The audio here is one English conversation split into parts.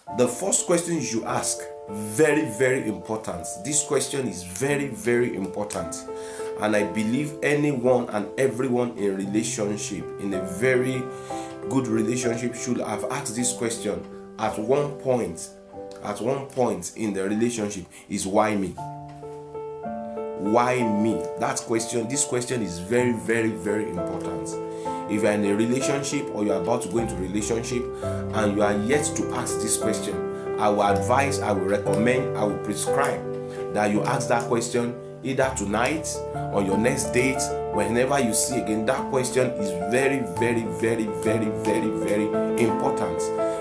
The first question you should ask, very, very important. This question is very, very important. And I believe anyone and everyone in relationship, in a very good relationship, should have asked this question at one point. At one point in the relationship is why me? Why me? This question is very, very, very important. If you're in a relationship or you're about to go into a relationship and you are yet to ask this question, I will advise, I will recommend, I will prescribe that you ask that question either tonight or your next date. Whenever you see again, that question is very, very, very, very, very, very important,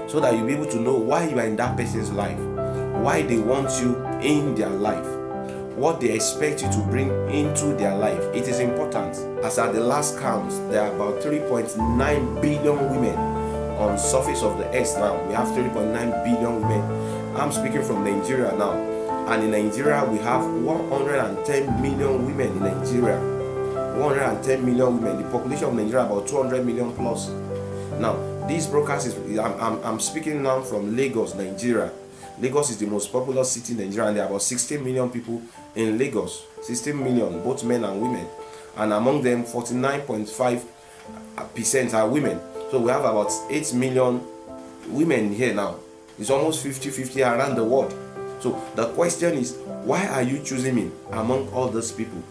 so that you'll be able to know why you are in that person's life, why they want you in their life, what they expect you to bring into their life. It is important. As at the last count, there are about 3.9 billion women on surface of the earth now. We have 3.9 billion women. I'm speaking from Nigeria now. And in Nigeria, we have 110 million women in Nigeria. 110 million women. The population of Nigeria about 200 million plus. Now, these broadcasts I'm speaking now from Lagos, Nigeria. Lagos is the most populous city in Nigeria, and there are about 16 million people in Lagos. 16 million, both men and women. And among them, 49.5% are women. So we have about 8 million women here now. It's almost 50-50 around the world. So the question is, why are you choosing me among all those people?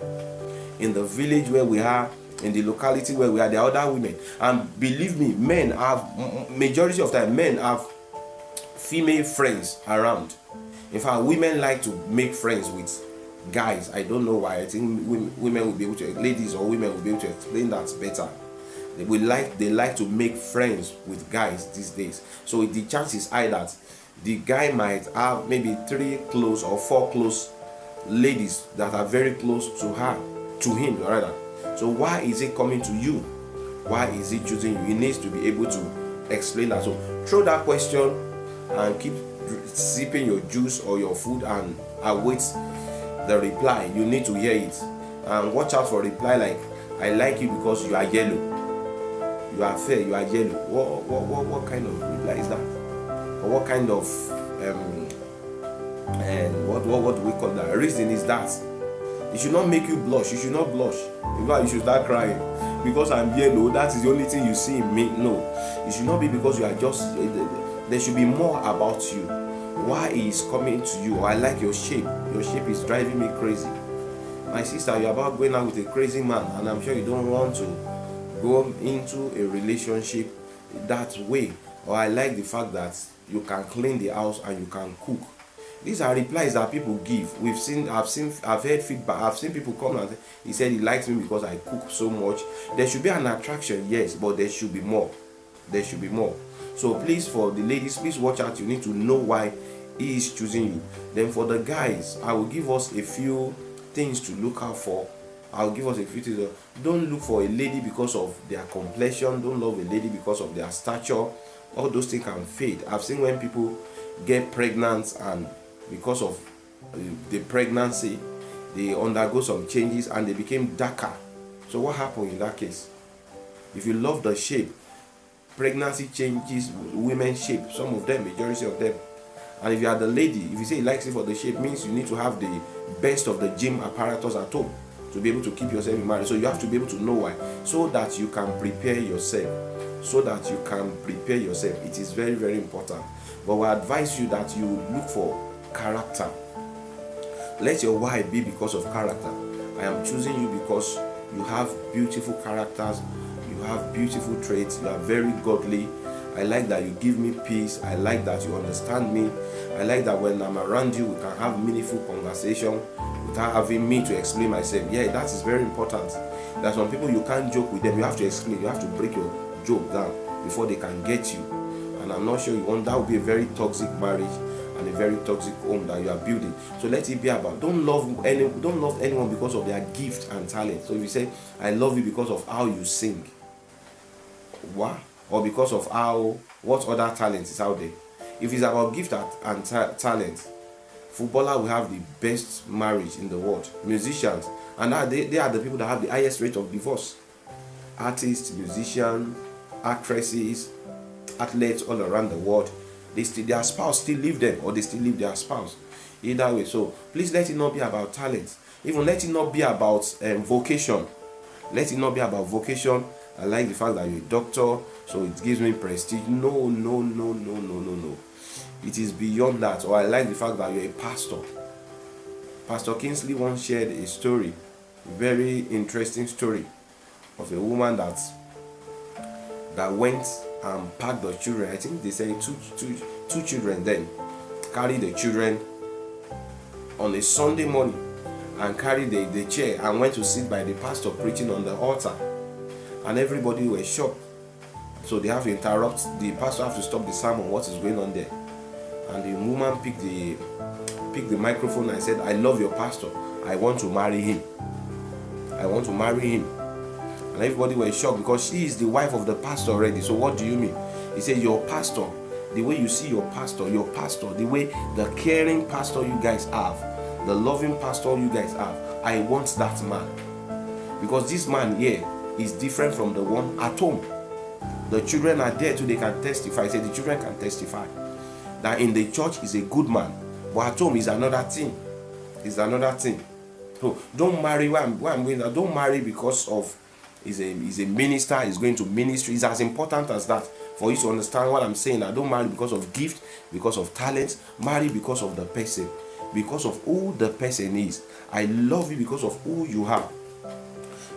In the village where we are, in the locality where we are, there are other women. And believe me, men have, majority of time, men have female friends around. In fact, women like to make friends with guys. I don't know why. I think women will be able to, ladies or women will be able to explain that better. They like to make friends with guys these days. So the chance is high that the guy might have maybe 3 close or 4 close ladies that are very close to him rather. So why is he coming to you? Why is he choosing you? He needs to be able to explain that. So throw that question and keep sipping your juice or your food and await the reply. You need to hear it, and watch out for reply like, I like you because you are yellow, you are fair, you are yellow. What kind of reply is that? Or what kind of and what do we call that? Reason is that? It should not make you blush. You should not blush. In fact, you should start crying because I'm yellow. That is the only thing you see in me. No, it should not be because you are just. There should be more about you. Why he is coming to you? I like your shape. Your shape is driving me crazy. My sister, you're about going out with a crazy man, and I'm sure you don't want to go into a relationship that way. Or I like the fact that you can clean the house and you can cook. These are replies that people give. I've heard feedback. I've seen people come and say, he said he likes me because I cook so much. There should be an attraction, yes, but there should be more. There should be more. So please, for the ladies, please watch out. You need to know why he is choosing you. Then for the guys, I will give us a few things to look out for. I'll give us a few things. Don't look for a lady because of their complexion. Don't love a lady because of their stature. All those things can fade. I've seen when people get pregnant and because of the pregnancy, they undergo some changes and they became darker. So what happened in that case? If you love the shape, pregnancy changes women's shape, some of them, majority of them. And if you are the lady, if you say you like it for the shape, means you need to have the best of the gym apparatus at home to be able to keep yourself in marriage. So you have to be able to know why, so that you can prepare yourself. It is very, very important. But we advise you that you look for character. Let your wife be because of character. I am choosing you because you have beautiful characters, you have beautiful traits, you are very godly. I like that you give me peace. I like that you understand me. I like that when I'm around you, we can have meaningful conversation without having me to explain myself. Yeah, that is very important. There are some people you can't joke with them. You have to explain. You have to break your joke down before they can get you. And I'm not sure you want that. Would be a very toxic marriage and a very toxic home that you are building. So let it be about, don't love anyone because of their gift and talent. So if you say, I love you because of how you sing, what? Or because of what other talent is out there. If it's about gift and talent, footballer will have the best marriage in the world. Musicians, and they are the people that have the highest rate of divorce. Artists, musicians, actresses, athletes all around the world their spouse still leave them, or they still leave their spouse. Either way. So please let it not be about talent. Even let it not be about vocation. Let it not be about vocation. I like the fact that you're a doctor, so it gives me prestige. No, no, no, no, no, no, no. It is beyond that. Or I like the fact that you're a pastor. Pastor Kingsley once shared a story, a very interesting story, of a woman that went and packed the children. I think they say two children then, carried the children on a Sunday morning and carried the chair and went to sit by the pastor preaching on the altar. And everybody was shocked. So they have to interrupt, the pastor have to stop the sermon, what is going on there. And the woman picked the microphone and said, I love your pastor. I want to marry him. I want to marry him. And everybody was shocked because she is the wife of the pastor already. So what do you mean? He said, your pastor, the way you see your pastor, the way the caring pastor you guys have, the loving pastor you guys have, I want that man. Because this man here is different from the one at home. The children are there too, they can testify. He said the children can testify that in the church is a good man, but at home is another thing. It's another thing. So don't marry where I'm going. Don't marry because of he's a minister, he's going to ministry. It's as important as that for you to understand what I'm saying. I don't marry because of gift, because of talent. Marry because of the person, because of who the person is. I love you because of who you are.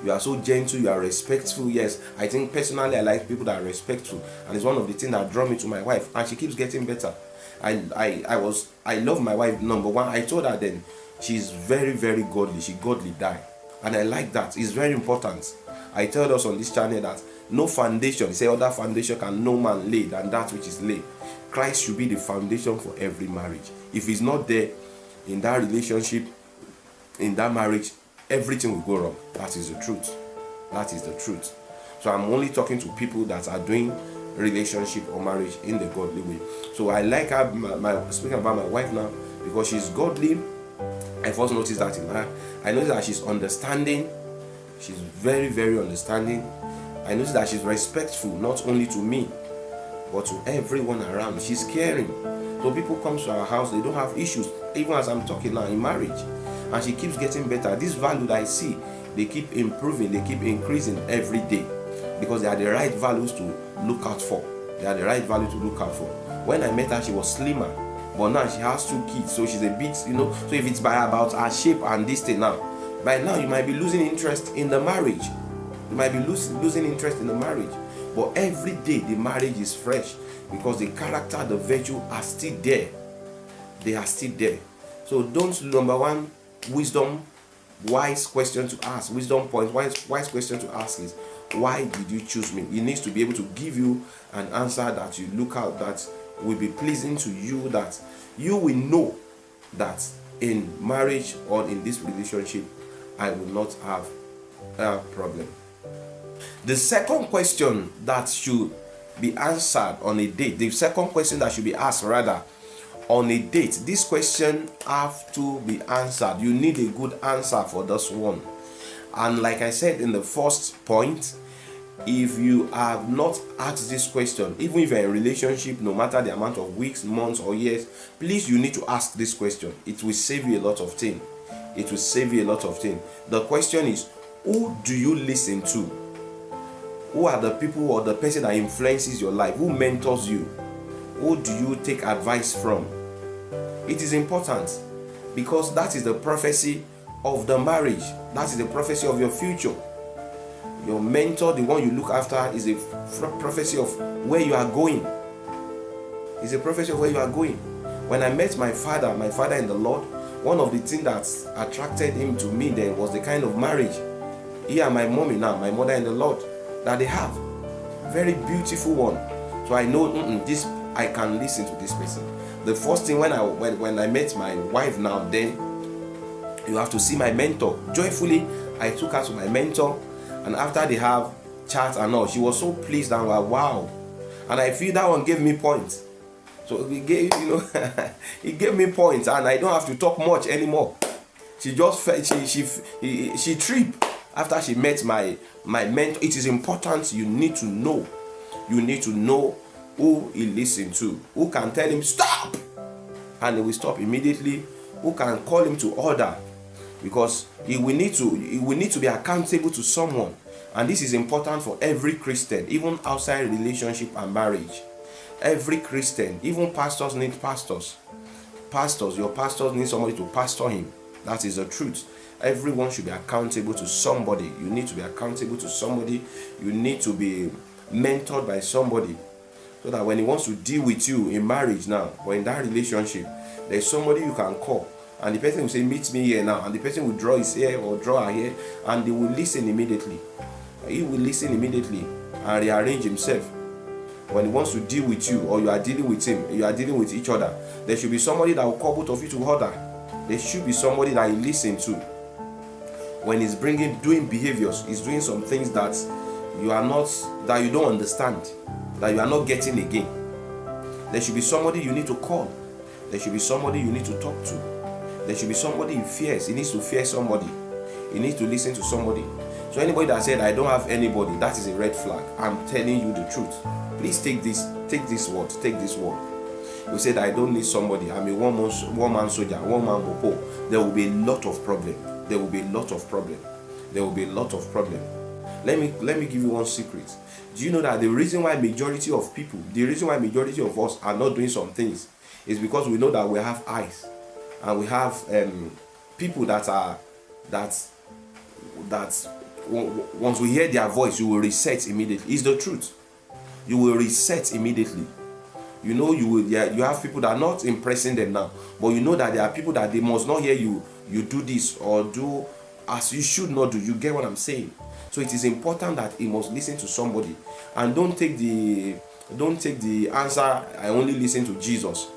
You are so gentle, you are respectful. Yes, I think personally I like people that are respectful, and it's one of the things that draw me to my wife, and she keeps getting better. I love my wife. Number one, I told her then, she's very, very godly. She godly die, and I like that. It's very important. I told us on this channel that no foundation, say other foundation can no man lay than that which is laid. Christ should be the foundation for every marriage. If he's not there in that relationship, in that marriage, everything will go wrong. That is the truth. That is the truth. So I'm only talking to people that are doing relationship or marriage in the godly way. So I like her, speaking about my wife now, because she's godly. I first noticed that in her. I noticed that she's understanding. She's very, very understanding. I noticed that she's respectful, not only to me, but to everyone around. She's caring. So people come to our house, they don't have issues, even as I'm talking now in marriage. And she keeps getting better. This value that I see, they keep improving, they keep increasing every day, because they are the right values to look out for. They are the right value to look out for. When I met her, she was slimmer, but now she has 2 kids, so she's a bit, so if it's by about her shape and this thing now, by now you might be losing interest in the marriage. You might be losing interest in the marriage. But every day the marriage is fresh, because the character, the virtue are still there. They are still there. So don't, number one, wisdom, wise question to ask. Wisdom point, wise question to ask is, why did you choose me? He needs to be able to give you an answer that you look out, that will be pleasing to you, that you will know that in marriage or in this relationship, I will not have a problem. The second question that should be answered on a date, the second question that should be asked rather on a date, this question have to be answered. You need a good answer for this one. And like I said in the first point, if you have not asked this question, even if you're in a relationship, no matter the amount of weeks, months or years, please, you need to ask this question. It will save you a lot of things. It will save you a lot of things. The question is, who do you listen to? Who are the people or the person that influences your life? Who mentors you? Who do you take advice from? It is important, because that is the prophecy of the marriage. That is the prophecy of your future. Your mentor, the one you look after, is a prophecy of where you are going. It's a prophecy of where you are going. When I met my father in the Lord, one of the things that attracted him to me then was the kind of marriage he and my mommy now, my mother in the Lord, that they have. Very beautiful one. So I know this, I can listen to this person. The first thing when I met my wife now, then you have to see my mentor. Joyfully, I took her to my mentor, and after they have chat and all, she was so pleased and wow. And I feel that one gave me points. So he gave, he gave me points, and I don't have to talk much anymore. She just felt, she tripped after she met my mentor. It is important. You need to know who he listen to, who can tell him stop and he will stop immediately, who can call him to order, because he will need to be accountable to someone. And this is important for every Christian, even outside relationship and marriage. Every Christian, even pastors need pastors. Your pastors need somebody to pastor him. That is the truth. Everyone should be accountable to somebody. You need to be accountable to somebody. You need to be mentored by somebody, so that when he wants to deal with you in marriage now or in that relationship, there's somebody you can call, and the person will say, meet me here now, and the person will draw his hair or draw her hair, and they will listen immediately. He will listen immediately and rearrange himself. When he wants to deal with you, or you are dealing with him, you are dealing with each other, there should be somebody that will call both of you to order. There should be somebody that you listen to. When he's doing behaviors, he's doing some things that you don't understand, that you are not getting again, there should be somebody you need to call. There should be somebody you need to talk to. There should be somebody he fears. He needs to fear somebody. He needs to listen to somebody. So anybody that said, I don't have anybody, that is a red flag. I'm telling you the truth. Please take this word. You said, I don't need somebody, I'm a one-man soldier, one-man popo. There will be a lot of problem. Let me give you one secret. Do you know that the reason why majority of us are not doing some things is because we know that we have eyes, and we have people that once we hear their voice, you will reset immediately. It's the truth. You will reset immediately. You know, you have people that are not impressing them now, but you know that there are people that they must not hear you do this or do as you should not do. You get what I'm saying? So it is important that he must listen to somebody, and don't take the answer, I only listen to Jesus.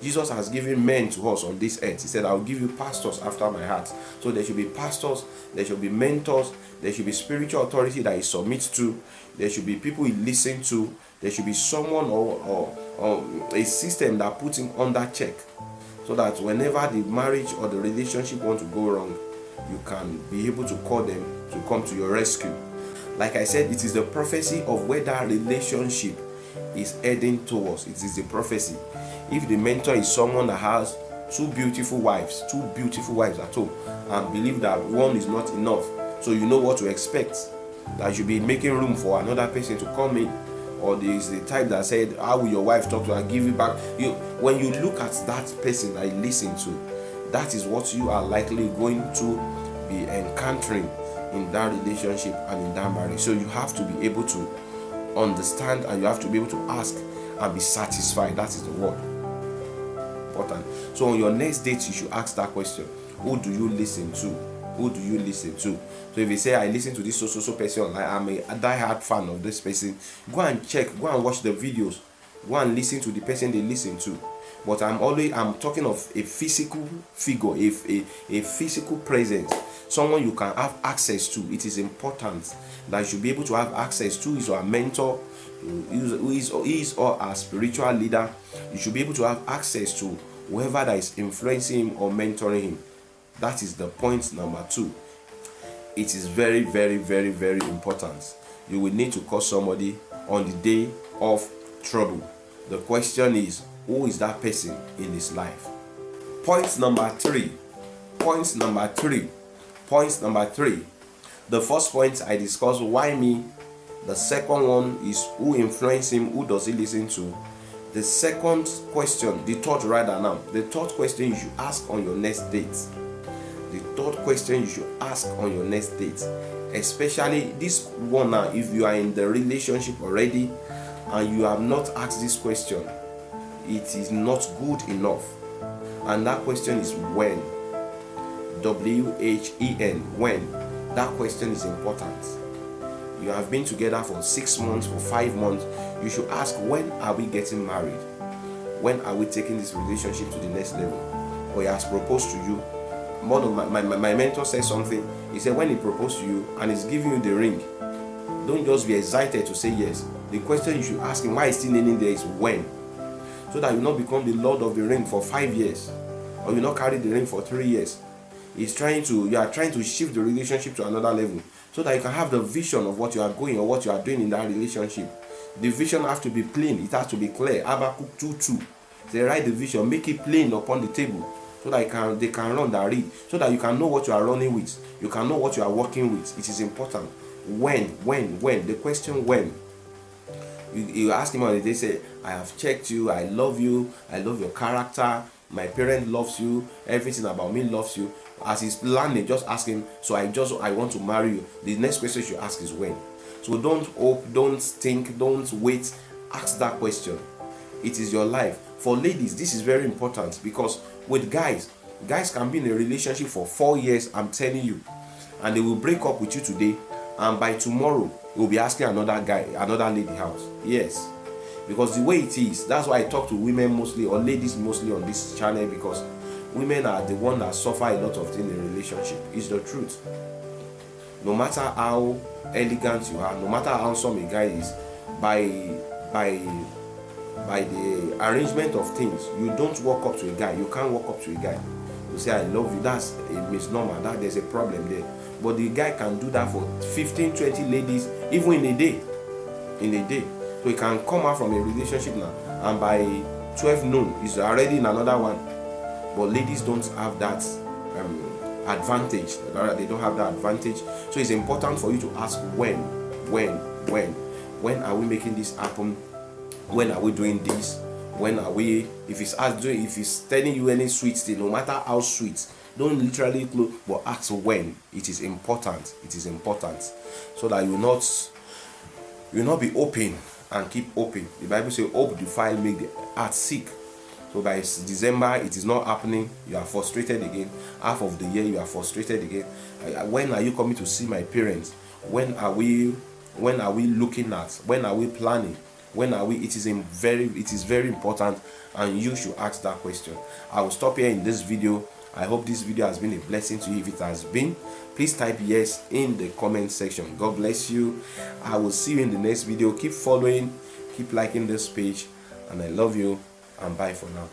Jesus has given men to us on this earth. He said, I will give you pastors after my heart. So there should be pastors, there should be mentors, there should be spiritual authority that he submits to, there should be people he listens to, there should be someone or a system that puts him under check, so that whenever the marriage or the relationship want to go wrong, you can be able to call them to come to your rescue. Like I said, it is the prophecy of where that relationship is heading towards. It is the prophecy. If the mentor is someone that has two beautiful wives at home, and believe that one is not enough, so you know what to expect, that you should be making room for another person to come in. Or there is the type that said, how will your wife talk to her, give you back? When you look at that person that you listen to, that is what you are likely going to be encountering in that relationship and in that marriage. So you have to be able to understand, and you have to be able to ask and be satisfied. That is the word. Important. So on your next date, you should ask that question: who do you listen to? Who do you listen to? So if you say, I listen to this so person, I'm a die-hard fan of this person, go and check, go and watch the videos, go and listen to the person they listen to. But I'm talking of a physical figure, a physical presence, someone you can have access to. It is important that you should be able to have access to is your mentor, who is or a spiritual leader. You should be able to have access to whoever that is influencing him or mentoring him. That is the point number 2. It is very, very, very, very important. You will need to call somebody on the day of trouble. The question is, who is that person in his life? Point number 3. The first point I discussed, why me? The second one is, who influenced him? Who does he listen to? The second question, the third question you should ask on your next date. Especially this one now, if you are in the relationship already and you have not asked this question, it is not good enough. And that question is when. WHEN, when. That question is important. You have been together for 6 months, for 5 months. You should ask, when are we getting married? When are we taking this relationship to the next level? Or he has proposed to you. One of my mentor said something. He said, when he proposed to you and he's giving you the ring, don't just be excited to say yes. The question you should ask him, why is still kneeling there, is when. So that you not become the lord of the ring for 5 years, or you not carry the ring for 3 years. You are trying to shift the relationship to another level, so that you can have the vision of what you are going or what you are doing in that relationship. The vision has to be plain, it has to be clear. Habakkuk 2:2. They write the vision, make it plain upon the table, so that they can run and read, so that you can know what you are running with, you can know what you are working with. It is important. When the question when, you ask him on the day, say, I have checked you, I love you, I love your character, my parent loves you, everything about me loves you. As he's landing, just ask him, so I want to marry you. The next question you should ask is when. So don't hope, don't think, don't wait. Ask that question. It is your life. For ladies, this is very important, because with guys can be in a relationship for 4 years, I'm telling you, and they will break up with you today, and by tomorrow you'll be asking another lady out. Yes, because the way it is, that's why I talk to women mostly, or ladies mostly, on this channel, because women are the one that suffer a lot of things in relationship. It's the truth. No matter how elegant you are, no matter how handsome a guy is, by the arrangement of things, you don't walk up to a guy. You can't walk up to a guy. You say, I love you. That's a misnomer. That there's a problem there. But the guy can do that for 15, 20 ladies, even in a day. So he can come out from a relationship now, and by 12 noon, he's already in another one. But ladies don't have that advantage. They don't have that advantage. So it's important for you to ask when are we making this happen? When are we doing this? When are we? If it's telling you any sweet thing, no matter how sweet, don't literally close, but ask when. It is important. It is important, so that you will not be open and keep open. The Bible says, "Hope defile, make the heart sick." So by December, it is not happening. You are frustrated again. Half of the year, you are frustrated again. When are you coming to see my parents? When are we looking at? When are we planning? When are we? It is very important, and you should ask that question. I will stop here in this video. I hope this video has been a blessing to you. If it has been, please type yes in the comment section. God bless you. I will see you in the next video. Keep following, keep liking this page, and I love you, and bye for now.